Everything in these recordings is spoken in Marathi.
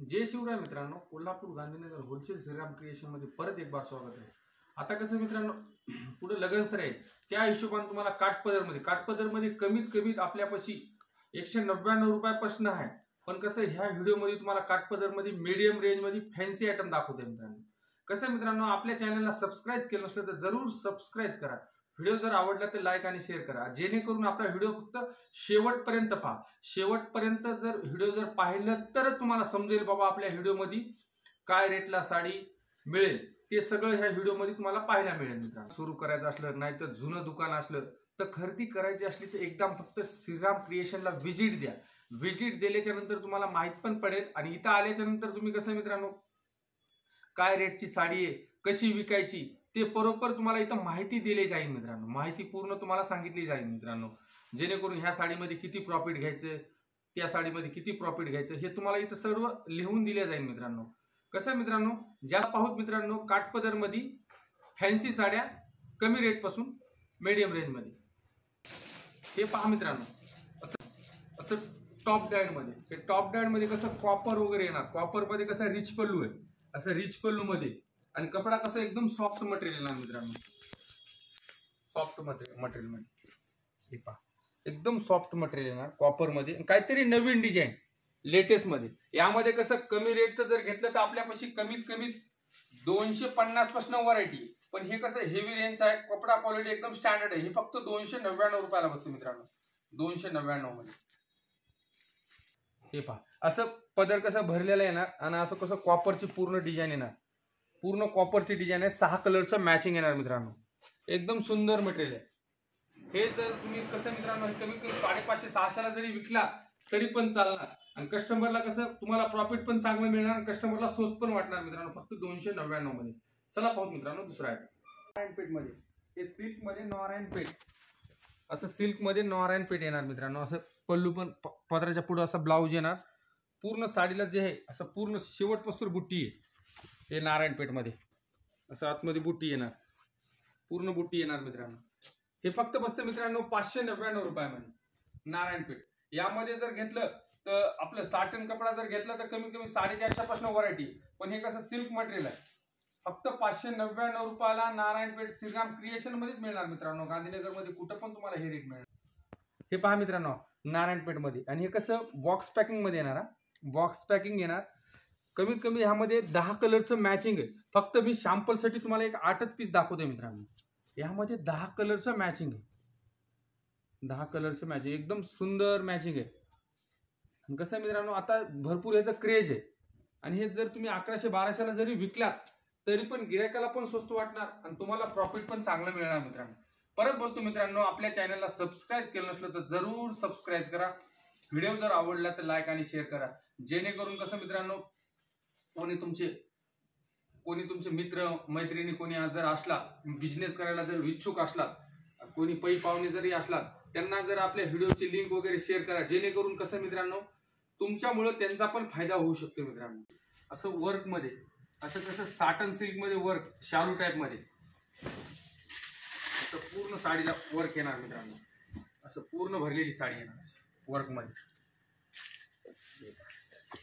जय शिवराय मित्रांनो, कोल्हापूर गांधीनगर होलसेल श्रीराम क्रिएशन मध्ये परत एक बार स्वागत आहे। आता कसं मित्रांनो, पुढे लगन सर आहे, त्या हिशोबाने तुम्हाला काठपदर मध्ये कमीत कमीत आपल्यापाशी 199 रुपयापासून आहे। पण कसं ह्या व्हिडिओ मध्ये तुम्हाला काठपदर मध्ये मीडियम रेंज मध्ये फॅन्सी आयटम दाखवते मित्रांनो। कसं मित्रांनो, आपल्या चॅनलला सबस्क्राइब केलं नसलं तर जरूर सबस्क्राइब करा। व्हिडिओ जर आवडला तर लाईक आणि शेअर करा, जेणेकरून आपला व्हिडिओ फक्त शेवटपर्यंत पहा। शेवटपर्यंत जर व्हिडिओ जर पाहिलं तरच तुम्हाला समजेल बाबा आपल्या व्हिडिओ मध्ये काय रेटला साडी मिळेल, ते सगळं ह्या व्हिडिओ मध्ये तुम्हाला पाहायला मिळेल मित्रांनो। सुरू करायचं असलं नाही तर जुनं दुकान असलं तर खरेदी करायची असली तर एकदम फक्त श्रीराम क्रिएशनला व्हिजिट द्या। व्हिजिट दिल्याच्या नंतर तुम्हाला माहित पण पडेल, आणि इथं आल्याच्या नंतर तुम्ही कसं मित्रांनो काय रेटची साडी आहे, कशी विकायची ते बरोबर तुम्हाला इथं माहिती दिली जाईल मित्रांनो। माहिती पूर्ण तुम्हाला सांगितली जाईल मित्रांनो, जेणेकरून ह्या साडीमध्ये किती प्रॉफिट घ्यायचं, त्या साडीमध्ये किती प्रॉफिट घ्यायचं हे तुम्हाला इथं सर्व लिहून दिले जाईल मित्रांनो। कसं मित्रांनो, ज्या पाहूत मित्रांनो काठपदर मध्ये फॅन्सी साड्या कमी रेट पासून मीडियम रेंज मध्ये हे पहा मित्रांनो। असं टॉप डायड मध्ये, हे टॉप डायड मध्ये कसं कॉपर वगैरे येणार, कॉपर मध्ये कसं रिच पल्लू आहे, असं रिच पल्लू मध्ये, आणि कपडा कसं एकदम सॉफ्ट मटेरियल येणार मित्रांनो। सॉफ्ट मटेरियल मध्ये हे पहा, एकदम सॉफ्ट मटेरियल येणार कॉपर मध्ये, काहीतरी नवीन डिझाइन लेटेस्ट मध्ये। यामध्ये कसं कमी रेटचं जर घेतलं तर आपल्यापाशी कमीत कमी 250 पासून व्हरायटी, पण हे कसं हेवी रेंज आहे, कपडा क्वालिटी एकदम स्टँडर्ड आहे। हे फक्त 299 रुपयाला बसते मित्रांनो, 299 मध्ये। हे पहा, असं पदर कसं भरलेला येणार, आणि असं कसं कॉपरची पूर्ण डिझाइन येणार, पूर्ण कॉपरची डिझाइन आहे, 6 कलरचं मॅचिंग येणार मित्रांनो। एकदम सुंदर मटेरियल आहे हे। जर तुम्ही कसं मित्रांनो हे कमीत कमी 550-600 ला जरी विकला तरी पण चालणार, आणि कस्टमरला कसं तुम्हाला प्रॉफिट पण चांगलं मिळणार, आणि कस्टमरला स्वस्त पण वाटणार मित्रांनो, फक्त 299 मध्ये। चला पाहू मित्रांनो दुसरा आयटम नारायण पेठ मध्ये। हे सिल्क मध्ये नारायण पेठ, असं सिल्क मध्ये नारायण पेठ येणार मित्रांनो। असं पल्लू पण पदराच्या पुढे असं ब्लाऊज येणार, पूर्ण साडीला जे आहे असं पूर्ण शेवटपासून बुट्टी आहे हे नारायण पेठ मध्ये। असं आतमध्ये बुट्टी येणार, पूर्ण बुट्टी येणार मित्रांनो। हे फक्त बसतं मित्रांनो 599 रुपयामध्ये नारायण पेठ। यामध्ये जर घेतलं तर आपलं साटन कपडा जर घेतला तर कमीत कमी 450 पासून व्हरायटी, पण हे कसं सिल्क मटेरियल आहे, फक्त 599 रुपयाला नारायण पेठ श्रीराम क्रिएशन मध्येच मिळणार मित्रांनो। गांधीनगर मध्ये कुठं पण तुम्हाला हे रेट मिळणार। हे पहा मित्रांनो नारायण पेठ मध्ये, आणि हे कसं बॉक्स पॅकिंग मध्ये येणार, बॉक्स पॅकिंग येणार। कमीत कमी ह्यामध्ये 10 कलरचं मॅचिंग आहे। फक्त मी सॅम्पल साठी तुम्हाला एक 8च पीस दाखवतोय मित्रांनो। यामध्ये 10 कलरचं मॅचिंग आहे, 10 कलरचं मॅचिंग, एकदम सुंदर मॅचिंग आहे। कसं मित्रांनो आता भरपूर याचा क्रेज आहे, आणि हे जर तुम्ही 1100-1200 ला जरी विकलात तरी पण गिरायकाला पण स्वस्त वाटणार, आणि तुम्हाला प्रॉफिट पण चांगलं मिळणार मित्रांनो। परत बोलतो मित्रांनो, आपल्या चॅनलला सबस्क्राइब केलं नसलं तर जरूर सबस्क्राइब करा। व्हिडिओ जर आवडला तर लाईक आणि शेअर करा, जेणेकरून कसं मित्रांनो कोणी तुमचे मित्र मैत्रिणी कोणी जर असला, बिझनेस करायला जर इच्छुक असला, कोणी पै पाहुणे जरी असला, त्यांना जर आपल्या व्हिडिओची लिंक वगैरे शेअर करा, जेणेकरून कसं मित्रांनो तुमच्यामुळे त्यांचा पण फायदा होऊ शकतो मित्रांनो। असं वर्क मध्ये, असं कसं साटन सिल्क मध्ये वर्क, शालू टाइप मध्ये, असं पूर्ण साडीला वर्क येणार मित्रांनो। असं पूर्ण भरलेली साडी येणार वर्क मध्ये,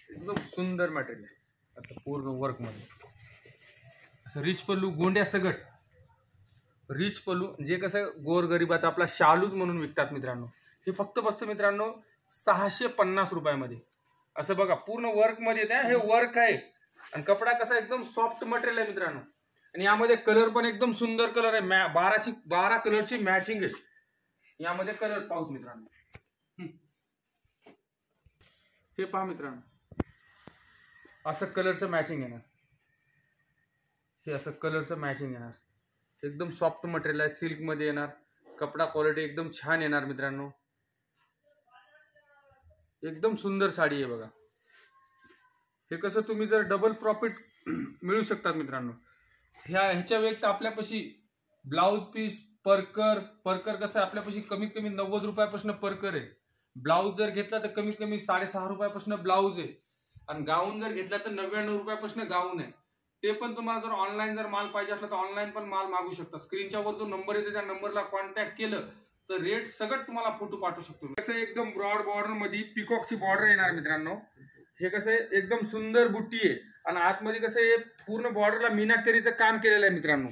एकदम सुंदर मटेरियल आहे। असं पूर्ण वर्क मध्ये, असं रिच पल्लू, गोंड्या सगट रिच पल्लू, जे कसं गोरगरिबाचा आपला शालूच म्हणून विकतात मित्रांनो। हे फक्त बसतं मित्रांनो 650 रुपयामध्ये। असं बघा पूर्ण वर्क मध्ये येते, हे वर्क आहे, आणि कपडा कसा एकदम सॉफ्ट मटेरियल आहे मित्रांनो। आणि यामध्ये कलर पण एकदम सुंदर कलर आहे, 12 कलरची मॅचिंग आहे। यामध्ये कलर पाहूत मित्रांनो, हे पहा मित्रांनो असं कलरचं मॅचिंग येणार, हे असं कलरचं मॅचिंग येणार, एकदम सॉफ्ट मटेरियल आहे, सिल्क मध्ये येणार, कपडा क्वालिटी एकदम छान येणार मित्रांनो। एकदम सुंदर साडी आहे बघा। हे कसं तुम्ही जर डबल प्रॉफिट मिळू शकतात मित्रांनो। ह्याच्या व्यतिरिक्त आपल्यापाशी ब्लाऊज पीस, परकर कसं आपल्यापाशी कमीत कमी 90 रुपयापासून परकर आहे। ब्लाऊज जर घेतला तर कमीत कमी 6.5 रुपयापासून ब्लाऊज आहे, आणि गाऊन जर घेतला तर 99 रुपयापासून गाऊन आहे। ते पण तुम्हाला जर ऑनलाईन जर माल पाहिजे असला तर ऑनलाईन पण माल मागू शकता। स्क्रीनच्या वर जो नंबर येतो त्या नंबरला कॉन्टॅक्ट केलं तर रेट सगळं तुम्हाला फोटो पाठवू शकतो। कसं एकदम ब्रॉड बॉर्डर मध्ये पिकॉकची बॉर्डर येणार मित्रांनो। हे कसं आहे एकदम सुंदर बुट्टी आहे आणि आतमध्ये कसं आहे पूर्ण बॉर्डरला मीनाकरीचं काम केलेलं आहे मित्रांनो.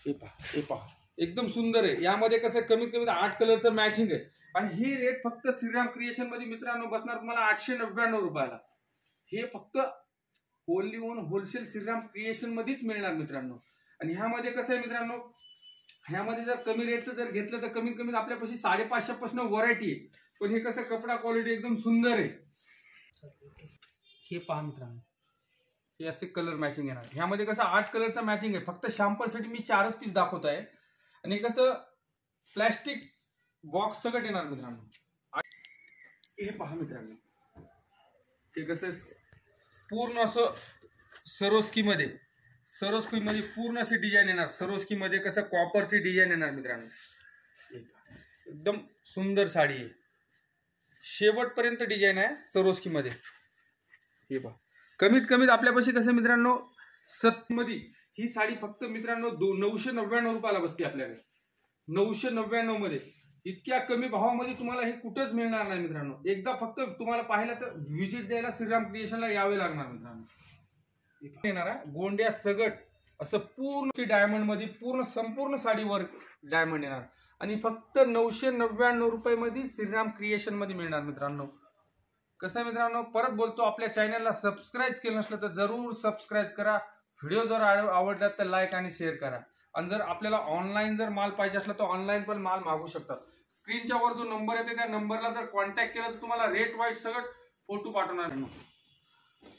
हे पहा एकदम सुंदर आहे. यामध्ये कसं कमीत कमी 8 कलरचं मॅचिंग आहे आणि ही रेट फक्त श्रीराम क्रिएशन मध्ये मित्रांनो बसणार तुम्हाला 899 रुपयाला. हे फक्त only on wholesale Shriram creation मध्येच मिळणार मित्रांनो. आणि ह्यामध्ये कसं आहे मित्रांनो, ह्यामध्ये जर कमी रेटचं जर घेतलं तर कमीत कमी आपल्यापाशी 550 पासून व्हरायटी आहे. पण हे कसं कपडा क्वालिटी एकदम सुंदर आहे. हे पहा मित्रांनो, हे असे कलर मॅचिंग येणार. ह्यामध्ये कसं 8 कलरचा मॅचिंग आहे. फक्त शॅम्पलसाठी मी 4च पीस दाखवत आहे. आणि कसं प्लॅस्टिक बॉक्स सगळं येणार मित्रांनो. हे पहा मित्रांनो, हे कसं पूर्ण असं सरोस्की मध्ये पूर्ण अशी डिझाईन येणार. सरोस्की मध्ये कसं कॉपरची डिझाईन येणार मित्रांनो. एकदम सुंदर साडी आहे. शेवटपर्यंत डिझाईन आहे सरोस्की मध्ये. हे पहा कमीत कमीत आपल्यापाशी कसं मित्रांनो मध्ये ही साडी फक्त मित्रांनो 999 रुपयाला बसते आपल्याकडे. 999 मध्ये. इतक्या कमी भावामध्ये तुम्हाला हे कुठेच मिळणार नाही मित्रांनो. एकदा फक्त तुम्हाला पाहिलं तर व्हिजिट द्यायला श्रीराम क्रिएशनला यावे लागणार मित्रांनो. येणार आहे गोंड्या सगट असं पूर्ण डायमंड मध्ये पूर्ण संपूर्ण साडीवर डायमंड येणार आणि फक्त 999 रुपये मध्ये श्रीराम क्रिएशन मध्ये मिळणार मित्रांनो. कसं मित्रांनो परत बोलतो, आपल्या चॅनलला सबस्क्राईब केलं नसलं तर जरूर सबस्क्राईब करा. व्हिडिओ जर आवडला तर लाईक आणि शेअर करा. आणि जर आपल्याला ऑनलाईन जर माल पाहिजे असला तर ऑनलाईन पण माल मागू शकतात. स्क्रीनच्या वर जो नंबर येते त्या नंबरला जर कॉन्टॅक्ट केला तर तुम्हाला रेट वाईज सगळं फोटो पाठवणार.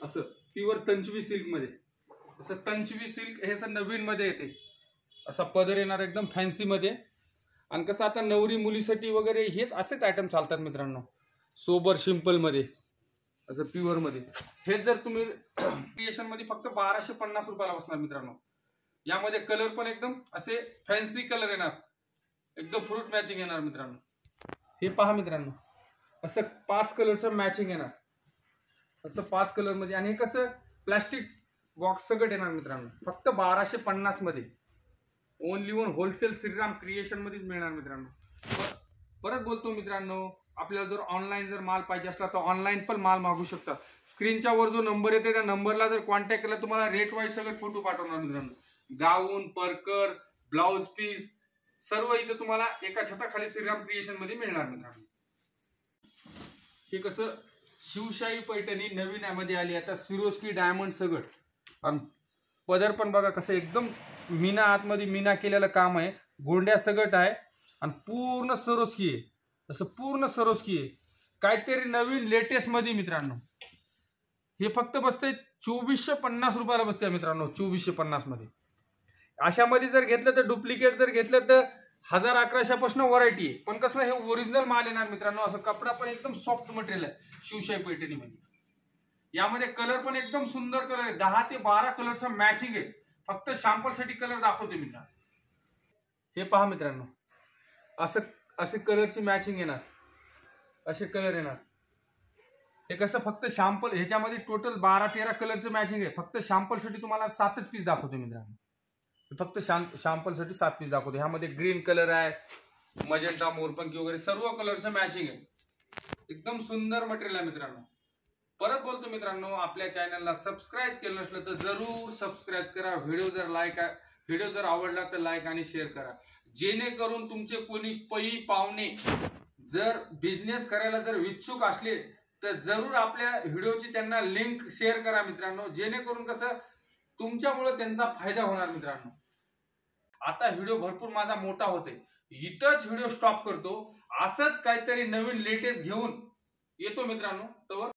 असं प्युअर तंचवी सिल्क मध्ये, असं तंचवी सिल्क हे असं नवीन मध्ये येते. असा पदर येणार एकदम फॅन्सी मध्ये. आणि कसं आता नवरी मुलीसाठी वगैरे हेच असेच आयटम चालतात मित्रांनो. सोबर सिंपल मध्ये असं प्युअर मध्ये. हे जर तुम्ही क्रिएशन मध्ये फक्त 1250 रुपयाला बसणार मित्रांनो. यामध्ये कलर पण एकदम असे फॅन्सी कलर येणार, एकदम फ्रूट मॅचिंग येणार मित्रांनो. हे पहा मित्रांनो, असं 5 कलरचं मॅचिंग येणार, असं 5 कलर मध्ये. आणि हे कसं प्लास्टिक बॉक्स सगळं येणार मित्रांनो. फक्त 1250 मध्ये. Only on wholesale Shriram creation मध्येच मिळणार मित्रांनो. परत बोलतो मित्रांनो, आपल्याला जर ऑनलाईन जर माल पाहिजे असला तर ऑनलाईन पण माल मागू शकता. स्क्रीनच्या वर जो नंबर येते त्या नंबरला जर कॉन्टॅक्ट केला तुम्हाला रेट वाईज सगळे फोटो पाठवणार मित्रांनो. गाऊन, परकर, ब्लाउज पीस सर्व इथे तुम्हाला एका छताखाली श्रीराम क्रिएशन मध्ये मिळणार मित्रांनो. हे कसं शिवशाही पैठणी नवीन यामध्ये आली आता. सिरोस्की डायमंड सगळं. आणि पदर पण बघा कसं एकदम मीना आतमध्ये मीना केलेलं काम आहे. गोंड्या सगट आहे आणि पूर्ण सरोस्की आहे. असं पूर्ण सरोस्की आहे. काहीतरी नवीन लेटेस्ट मध्ये मित्रांनो. हे फक्त बसते 2450 रुपयाला बसते मित्रांनो. 2450 मध्ये. अशामध्ये जर घेतलं तर डुप्लिकेट जर घेतलं तर 1000-1100 पासून व्हरायटी आहे. पण कसं हे ओरिजिनल माल येणार मित्रांनो. असं कपडा पण एकदम सॉफ्ट मटेरियल आहे शिवशाही पैठणी मध्ये. यामध्ये कलर पण एकदम सुंदर कलर आहे. 10 ते 12 कलरचा मॅचिंग आहे. फक्त सॅम्पल साठी कलर दाखवते मित्रांनो. हे पहा मित्रांनो, असं असे कलरची मॅचिंग येणार, असे कलर येणार. हे कसं फक्त सॅम्पल, ह्याच्यामध्ये टोटल 12-13 कलरचं मॅचिंग आहे. फक्त सॅम्पल साठी तुम्हाला 7च पीस दाखवतो मित्रांनो. फक्त सॅम्पल साठी 7 पीस दाखवतो. ह्यामध्ये ग्रीन कलर आहे, मजेंटा, मोरपंखी वगैरे सर्व कलरचं मॅचिंग आहे. एकदम सुंदर मटेरियल आहे मित्रांनो. परत बोलतो मित्रांनो, आपल्या चॅनलला सबस्क्राईब केलं नसलं तर जरूर सबस्क्राईब करा. व्हिडिओ जर आवडला तर लाईक आणि शेअर करा. जेणेकरून तुमचे कोणी पै पाहुणे जर बिझनेस करायला जर इच्छुक असले तर जरूर आपल्या व्हिडिओची त्यांना लिंक शेअर करा मित्रांनो. जेणेकरून कसं तुमच्यामुळे त्यांचा फायदा होणार मित्रांनो. आता व्हिडिओ भरपूर माझा मोठा होते, इथंच व्हिडिओ स्टॉप करतो. असंच काहीतरी नवीन लेटेस्ट घेऊन येतो मित्रांनो. तर